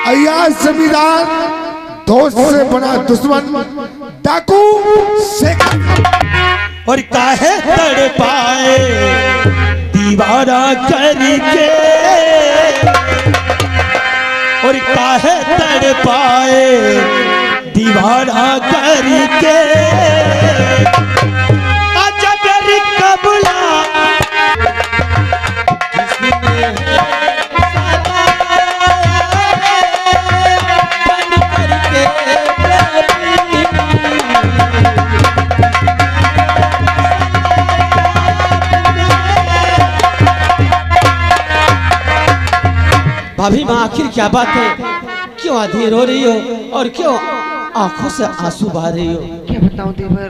अय्याज जमींदार दोस्त से बना दुश्मन डाकू शेख और काहे तड़ पाए दीवारा करके और काहे तड़ पाए दीवारा करके अजगरी कबला भाभी माँ आखिर क्या बात है? क्यों आधी रो रही हो और क्यों आंखों से आंसू बहा रही हो? क्या बताऊं देवर,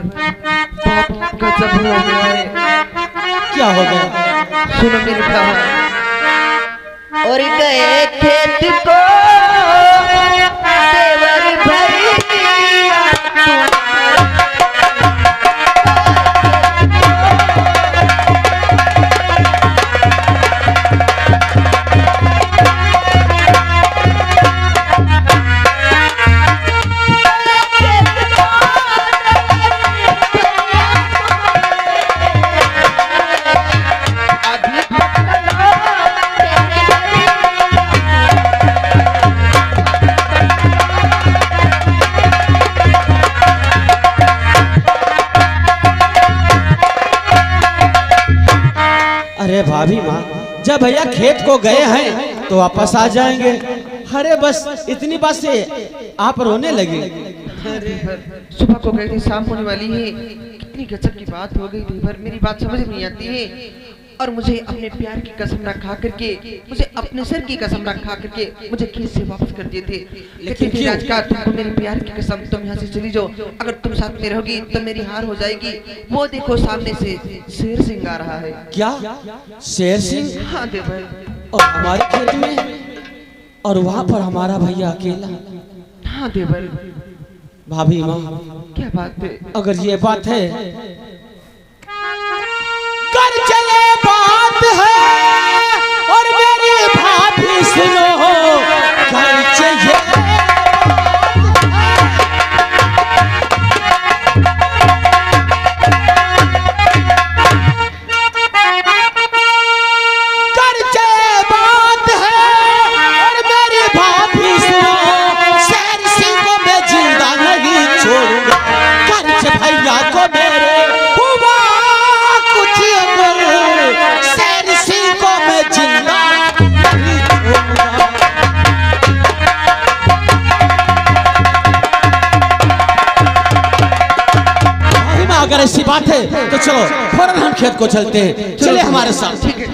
बहुत गजब हो गया है। क्या हो गया? सुनो मेरे भाई। और गए खेत को देवर भैया अरे भाभी माँ, जब भैया खेत को गए हैं तो वापस आ जाएंगे। अरे बस इतनी बात से आप रोने लगे। सुबह को गए थे, शाम होने वाली है। कितनी गजब की बात हो गई देवर, मेरी बात समझ नहीं आती है। और मुझे अपने प्यार की कसम न खा करके, मुझे अपने सर की कसम न खा करके मुझे खेत से वापस कर दिए थे। लेकिन राजका, तुमको मेरी प्यार की कसम, तुम यहाँ से चली जाओ। अगर तुम साथ में रहोगी तो मेरी हार हो जाएगी। वो देखो सामने से शेर सिंह आ रहा है। क्या शेर सिंह? हाँ देवर। और हमारे खेत में, और वहाँ पर हमारा भैया अकेला। हाँ देवर। भाभी माँ, क्या बात है? अगर ये बात है, कर चले बात है और मेरी भाभी सुनो, कर चले बात है और मेरी भाभी सुनो, शेर सिंह को मैं जिंदा नहीं छोड़ूंगा। कर भैया को मेरे हुआ कुछ अगर, शेर सिंह को मैं जिंदा नहीं छोड़ूंगा। अगर ऐसी बात है तो चलो फौरन हम खेत को चलते हैं। चले हमारे साथ। ठीक है।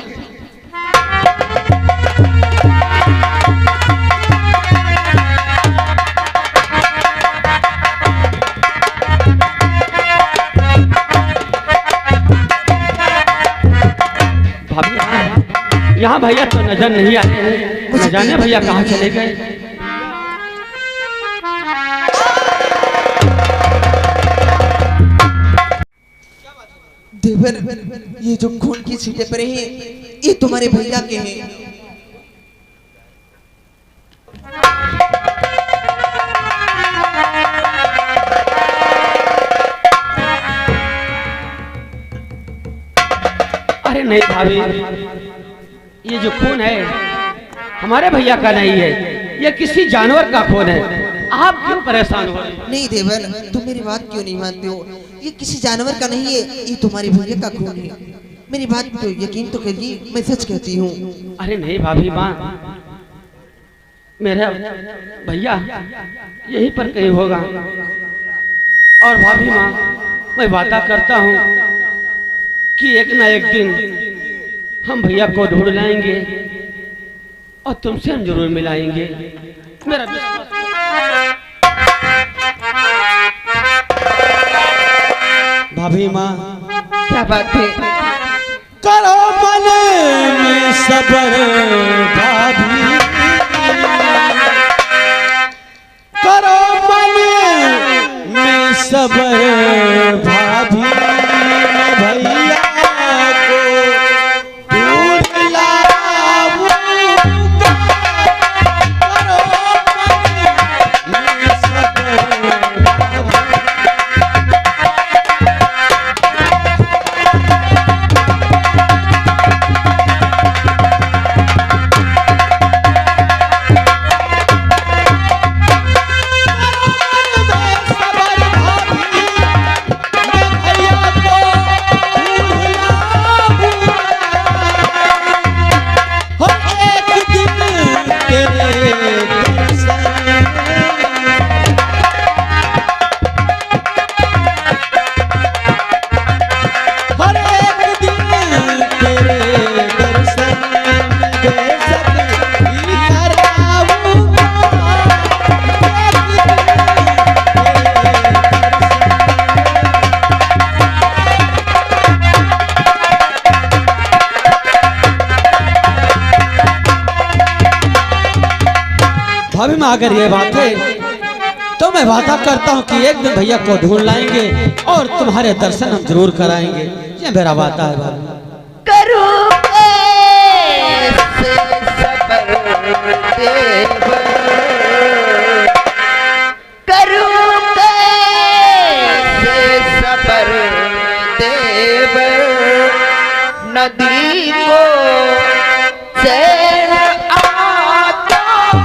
यहाँ भैया तो नजर नहीं आते, न जाने भैया कहाँ चले गए। देवर, ये जो खून की छींटे पड़े हैं, ये तुम्हारे भैया के हैं। अरे नहीं भाभी, ये जो खून है हमारे भैया का नहीं है, ये किसी जानवर का खून है। आप क्यों परेशान हो रहे हैं? नहीं देवर, तुम मेरी बात क्यों नहीं मानते हो? ये किसी जानवर का नहीं है, ये तुम्हारे भैया का खून है। मेरी बात तो यकीन तो करिए, मैं सच कहती हूँ। अरे नहीं भाभी माँ, मेरा भैया यहीं पर कहीं होगा। और भाभी माँ, मैं वादा करता हूँ कि एक ना एक दिन हम भैया को ढूंढ लाएंगे और तुमसे हम जरूर मिलाएंगे। मेरा भाभी माँ, क्या बात है? करो मन में सबर भाभी, करो मन में सबर भाभी, मैं भैया को ढूंढ लाऊंगा। करो भाभी माँ अगर ये बात है तो मैं वादा करता हूँ कि एक दिन भैया को ढूंढ लाएंगे और तुम्हारे दर्शन हम जरूर कराएंगे। ये मेरा वादा है भाभी। करूं कैसे सबर देवर, करूं कैसे सबर देवर, नदी को चैन आता है,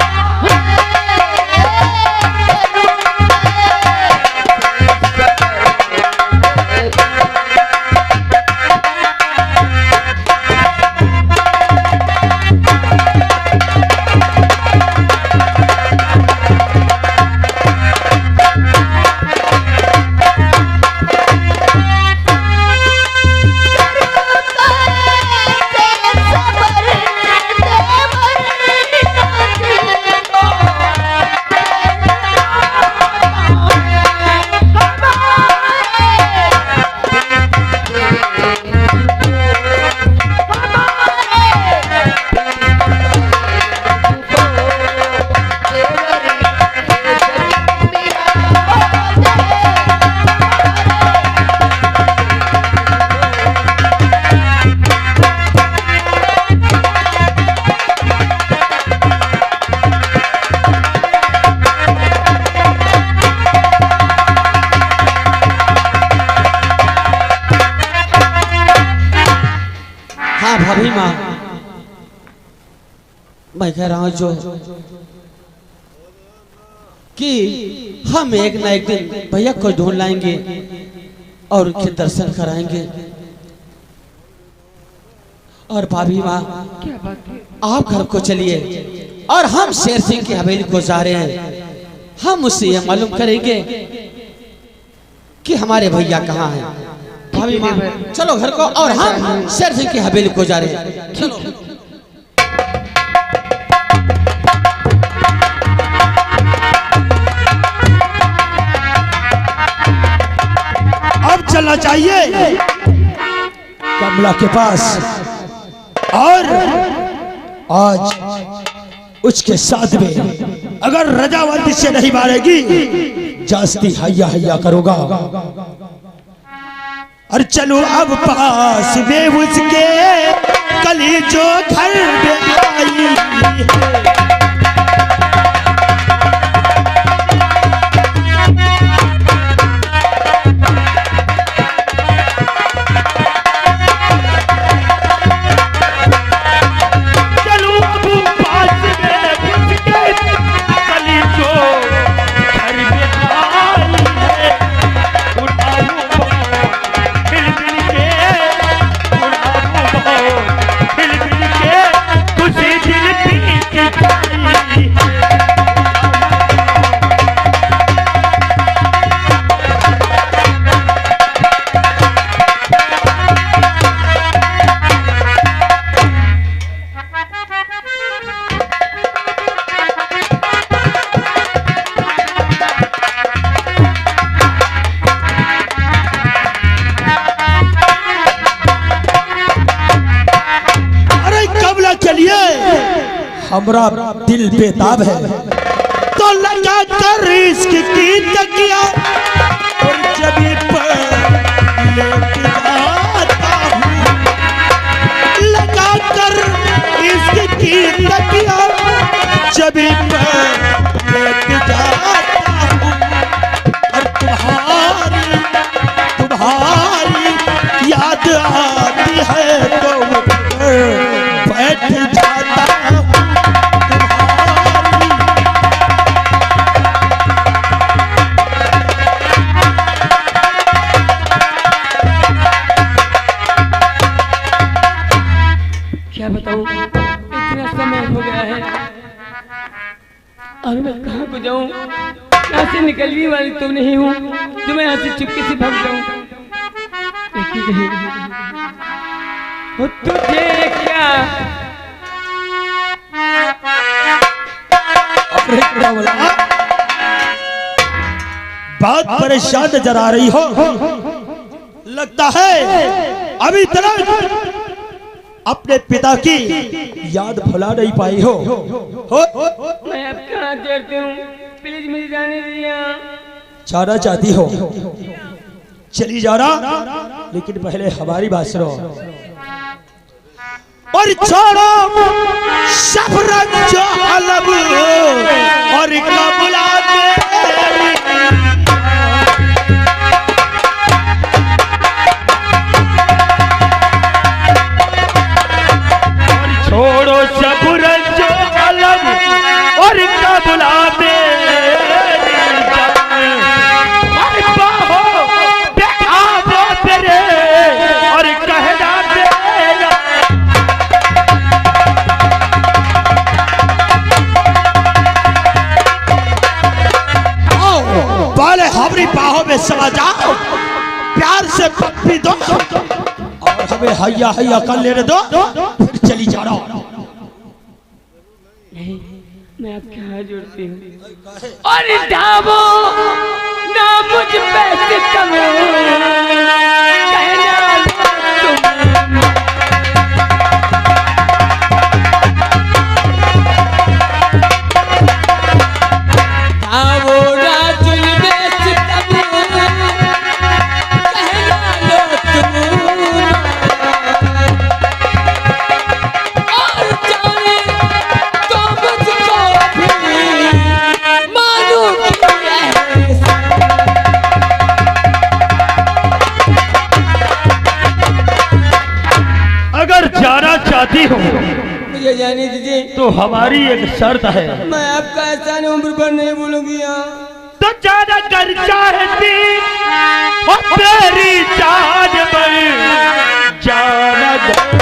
भाभी माँ मैं कह रहा हूँ जो कि हम एक ना एक दिन भैया को ढूंढ लाएंगे और उनके दर्शन कराएंगे। और भाभी माँ क्या बात है? आप घर को चलिए और हम शेर सिंह की हवेली को जा रहे हैं। हम उससे ये मालूम करेंगे कि हमारे भैया कहाँ हैं। भाभी माँ चलो घर को, और हम शेर सिंह की हवेली को जा रहे हैं। चलो। अब चलना चाहिए कमला के पास और आज उसके साथ में अगर रजावंती से नहीं मारेगी जास्ती हैया हैया करूंगा। और चलो अब पास में उसके कली जो घर में आई हमरा दिल बेताब है तो लगा कर इश्क की तकिया और जबी पर लेके जाता हूँ, लगा कर इश्क की तकिया जबी पर लेके जाता हूँ। और तुम्हारी याद आती है तो बैठ जाता हूँ। क्या बताऊं, इतना समय हो गया है और मैं कहाँ को जाऊं। यहाँ से निकलने वाली तो नहीं हूँ जो मैं यहाँ से चुपके से भाग जाऊं। हो तुझे क्या बात परेशान नजर आ रही हो, लगता है अभी तक अपने पिता की याद भुला नहीं पाई हो? मैं अब कहाँ देरती हूँ, प्लीज मुझे जाने दीजिए। जाना चाहती हो चली जाना, लेकिन पहले हमारी बात सुनो। और छोड़ो सब रंग जो अलग और कबला छोड़ो सब रंग जो अलग और कबला दे और कहना तेरा पहले हमारी बाहों में समा जाओ, प्यार से पप्पी दो और हमें हैया हैया कर लेने दो, फिर चली जा रहा हूं। नहीं, मैं आपके हाथ जोड़ती हूँ। और दामो ना मुझ पे सितम कहना तुम। चाहती हो मुझे जाने दीजिए, तो हमारी एक शर्त है। मैं आपका एहसान उम्र पर नहीं भूलूंगी। तो जाना कर चाहती हो तेरी जान पर जाना चाहती।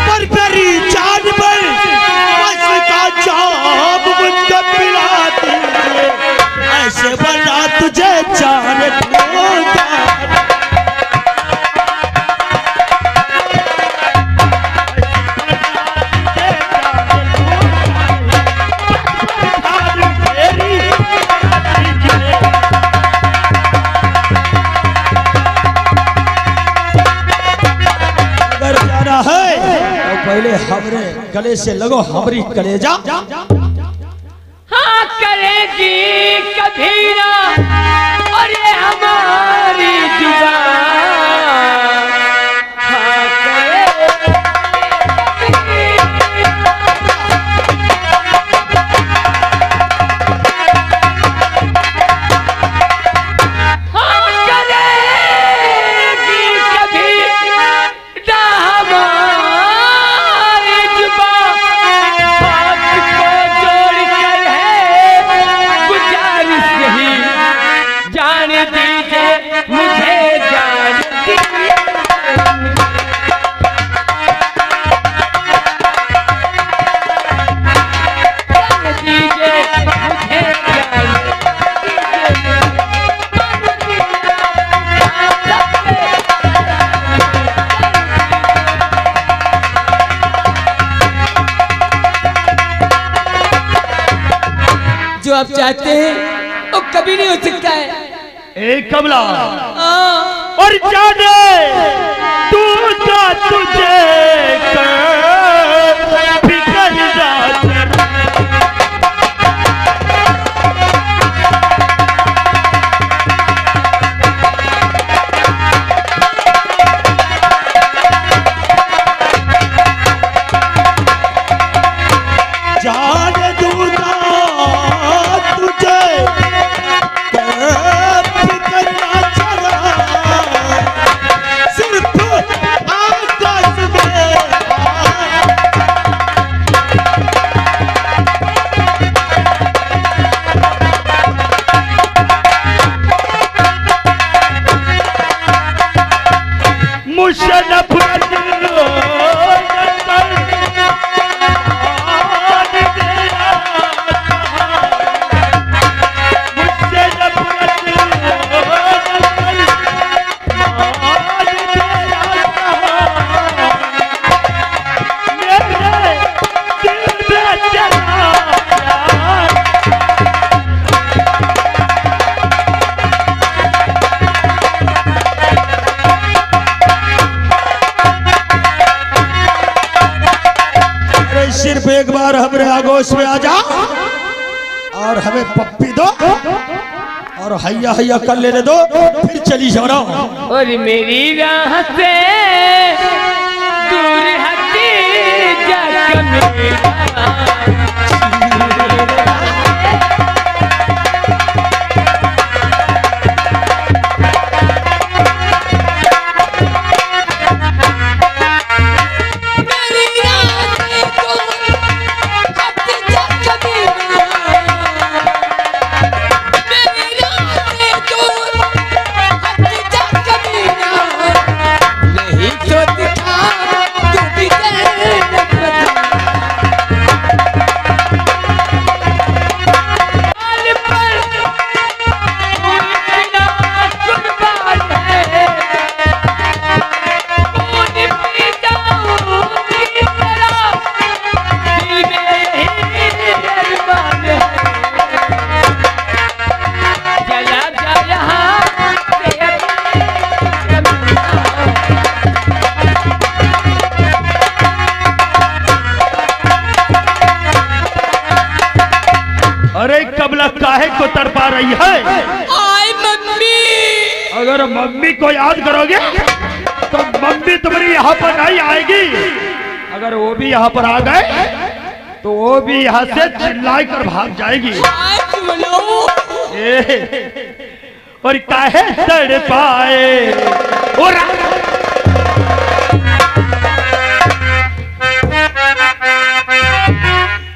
पर मेरी जान पर का जाम मुझको पिला दीजिए, ऐसे बना तुझे जान दूंगा। अगर जाना है तो पहले हमरे गले से लगो, हमारी कलेजा। हाँ करेगी कभी ना, और ये हमारी जुबान। हाँ करेगी कभी ना हमारी जुबान। हाथ को जोड़कर है गुजारिश यही, जान दीजिए मुझे, जान दीजिए। जान दीजिए मुझे, जान जो आप चाहते हैं वो कभी नहीं हो सकता है। ए कमला हाँ। और जाने तू जा तुझे फिकर रात जान दूंगा तुझे फिकर ना चला, सिर्फ आकाश में एक बार हमरे आगोश में आ जा और हमें पप्पी दो और हैया हैया कर लेने दो, फिर चली जाना। और मेरी राह से दूर हटी जाकर मेरा काहे को तड़पा रही है? आय मम्मी। अगर मम्मी को याद करोगे तो मम्मी तुम्हारी यहाँ पर नहीं आएगी। अगर वो भी यहाँ पर आ गए तो वो भी यहाँ से चिल्ला कर भाग जाएगी। और काहे तड़पाए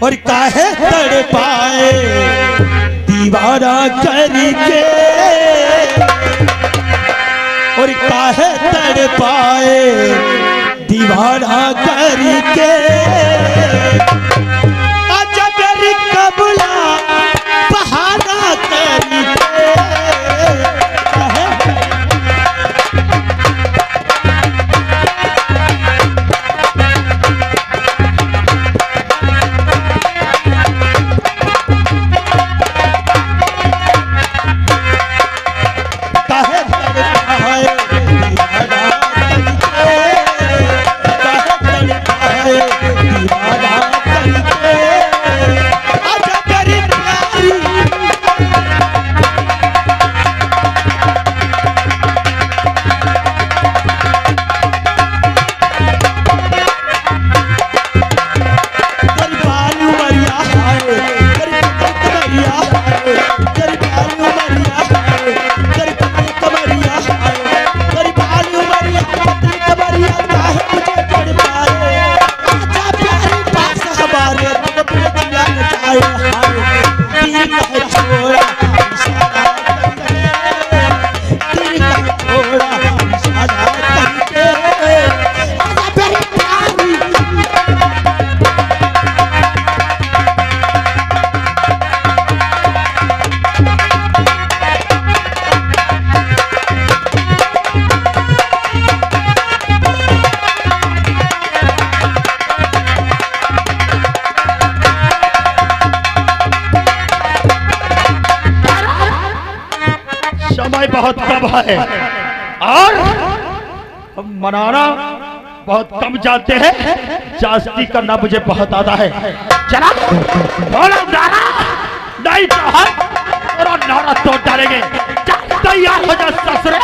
और काहे तड़पाए दीवाना करके, और काहे तड़पाए दीवाना करके, आजा मेरी कबला बहाना करके। बहुत कम है और हम मनाना बहुत कम जानते हैं। जास्ती करना मुझे बहुत आता है। चला बोलो नारा, नहीं तो हम और नारा तोड़ डालेंगे। तैयार हो जा ससुरे।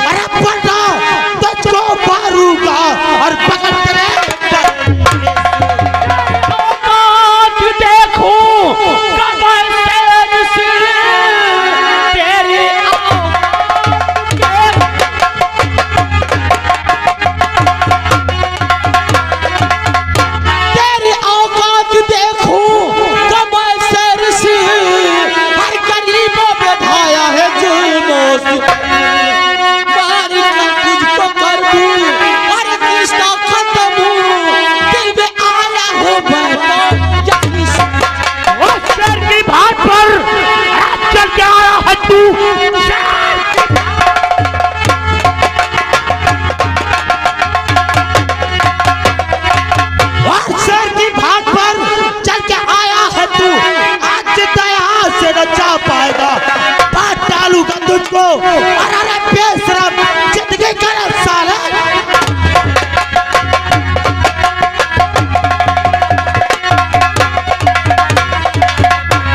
अरे पढ़ना तुझको मारूंगा और पकड़ है तू शेर की भाग पर चल के आया है तू, आज दया से नचा पाएगा, बात डालूगा तुझको, अरे बेशरम जिंदगी का साले।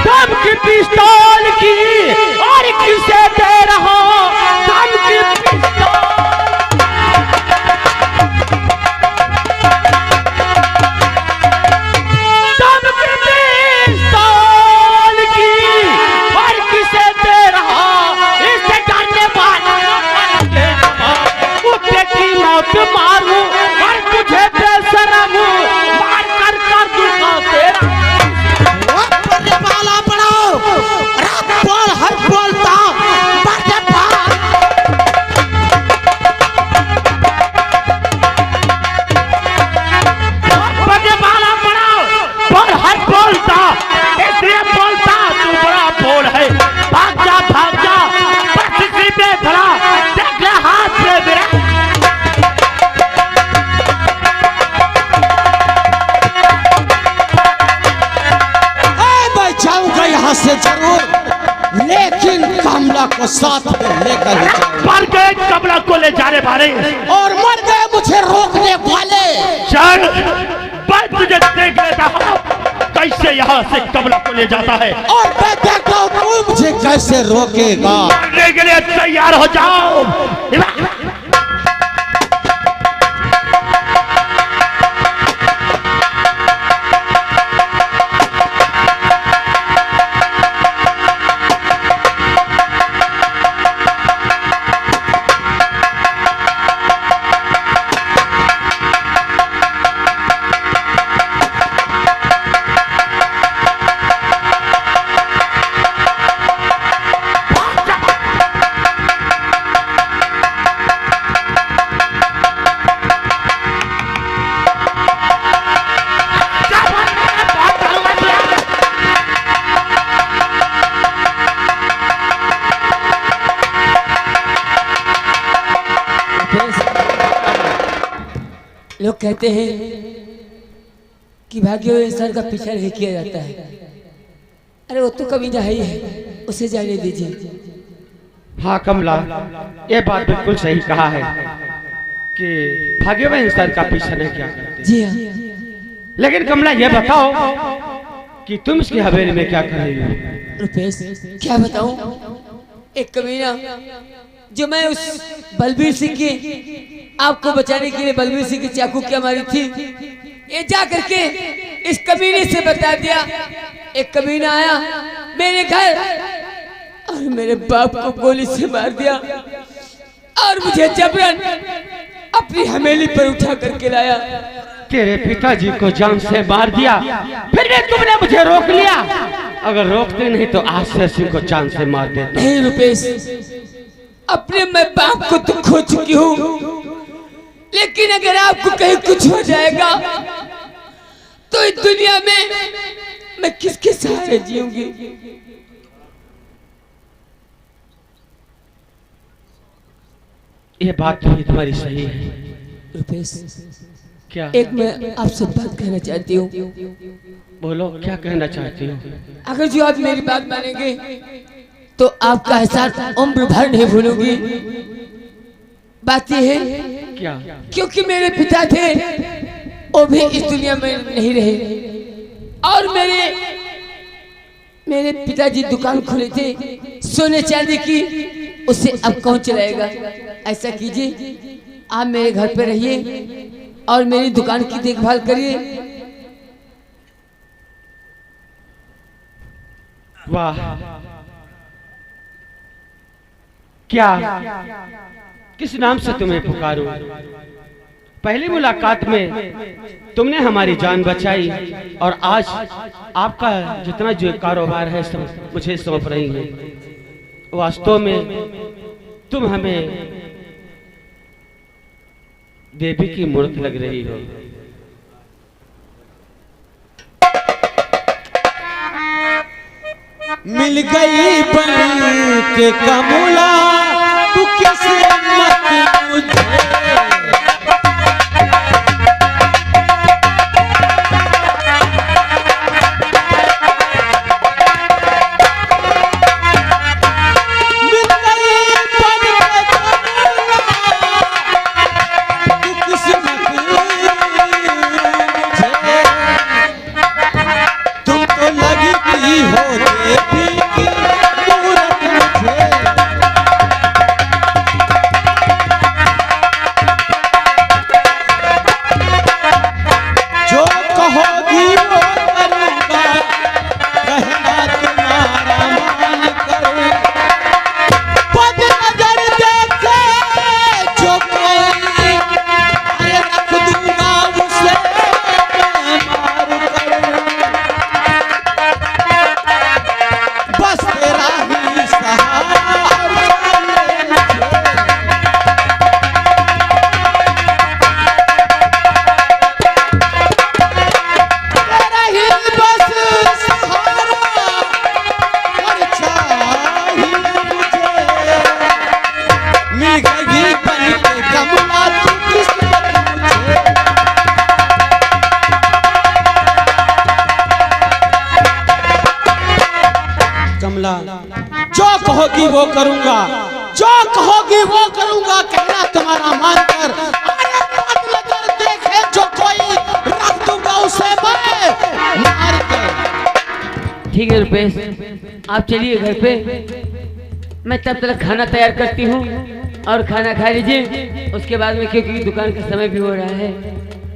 दम की पिस्तौल की और किसे दे रहा दम की पिस्तौल। मारू और तुझे बेशरम मार कर दूंगा तेरा। पाला पड़ाओ रात बोल हर बोलता बड़े माला पड़ाओ बोल हर बोलता, इसलिए बोलता तू बड़ा बोल है। भाग जा बस इसी में भला देख ले हाथ में मेरा। यहाँ से जरूर, लेकिन कमला को साथ में लेकर ही जाऊंगा। मर गए कमला को ले जाने वाले और मर गए मुझे रोकने वाले। चल मैं तुझे देख लेता हूँ कैसे यहाँ से कमला को ले जाता है, और मैं देखता हूँ तू मुझे कैसे रोकेगा। मरने के लिए तैयार हो जाओ। लोग कहते हैं कि भाग्य हुए इंसान का पीछा नहीं किया जाता है। अरे वो तो कभी ही है, उसे जाने दीजिए। हाँ कमला, ये बात बिल्कुल सही कहा है कि भाग्य हुए इंसान का पीछा नहीं किया करते। जी हाँ। लेकिन कमला ये बताओ कि तुम इसकी हवेली में क्या कर रही हो? रुपेश क्या बताऊं, एक कमीना जो मैं उस बलबीर सिंह की आपको बचाने के लिए बलबीर सिंह की चाकू क्या मारी थी, ये जा करके इस कमीने से बता दिया। एक कमीना आया मेरे घर और मेरे बाप को गोली से मार दिया और मुझे जबरन अपनी हवेली पर उठा करके लाया। तेरे पिताजी को जान से मार दिया, फिर भी तुमने मुझे रोक लिया। अगर रोकते नहीं तो आश्रय सिंह को जान से मार देते। नहीं रुपेश, अपने मैं बाप को तो खो चुकी हूँ, लेकिन अगर आपको कहीं कुछ हो जाएगा तो इस दुनिया में मैं किसके सहारे जीऊंगी? ये बात तो तुम्हारी सही है रुपेश। क्या? एक मैं आपसे बात कहना चाहती हूँ। बोलो, क्या कहना चाहती हो? अगर जो आप मेरी बात मानेंगे तो आपका एहसान उम्र भर नहीं भूलूंगी। बात यह है क्या? क्योंकि मेरे पिता थे, वो भी इस दुनिया में नहीं रहे, और मेरे पिताजी दुकान खोले थे सोने चांदी की, उसे अब कौन चलाएगा? ऐसा कीजिए, आप मेरे घर पे रहिए और मेरी दुकान की देखभाल करिए। वाह, क्या किस नाम से तुम्हें पुकारूं? पहली मुलाकात में तुमने हमारी जान बचाई और आज आपका जितना जो कारोबार है सब मुझे सौंप रही हैं। वास्तव में तुम हमें देवी की मूर्त लग रही हो। मिल गई बन के कमला तू किस्मत मुझे जो कहोगी वो करूंगा, जो कहोगी वो करूंगा, कहना तुम्हारा मानकर देखे जो कोई रख दूंगा उसे मैं मार के। ठीक है रुपेश, आप चलिए घर पे, मैं तब तक खाना तैयार करती हूँ और खाना खा लीजिए। उसके बाद में क्योंकि दुकान का समय भी हो रहा है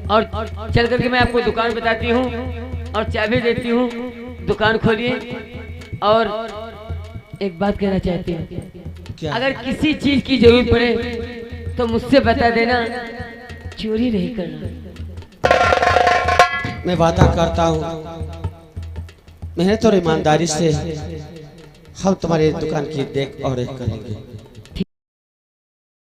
और चल करके मैं आपको दुकान बताती हूँ और चाबी देती हूँ, दुकान खोलिए। और एक बात कहना चाहती हूँ, अगर किसी चीज की जरूरत पड़े तो मुझसे बता देना, चोरी नहीं करना। मैं वादा करता हूँ मेहनत और ईमानदारी से हम तुम्हारी दुकान की देख और रेख करेंगे।